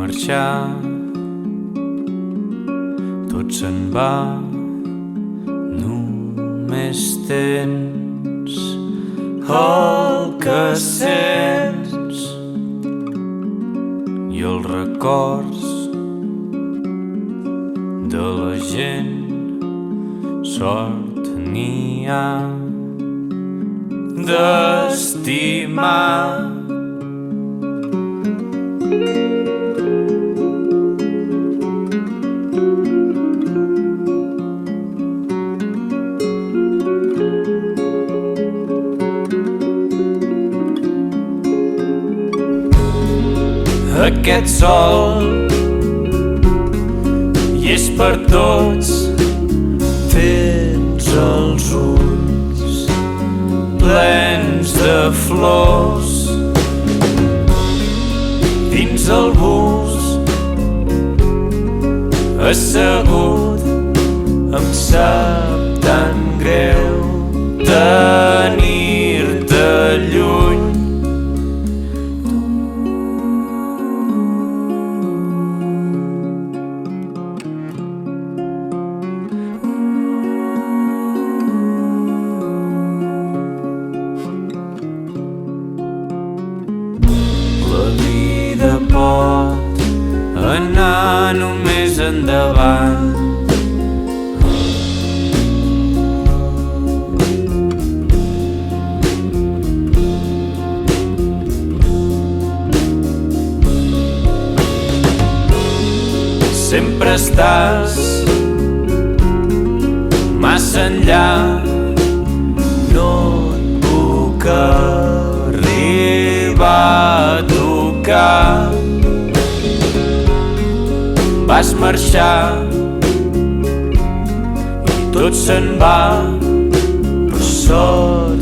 marxar, tot se'n va, només tens el que sents i els records de la gent. Sort n'hi ha d'estimar. Aquest sol hi és per tots, tens els ulls plens de flors. Dins el bus, assegut, em sap tan greu tenir-te lluny. La vida pot anar només endavant. Sempre estàs massa enllà, no et puc arribar a tocar. Vas marxar i tot se'n va, però sort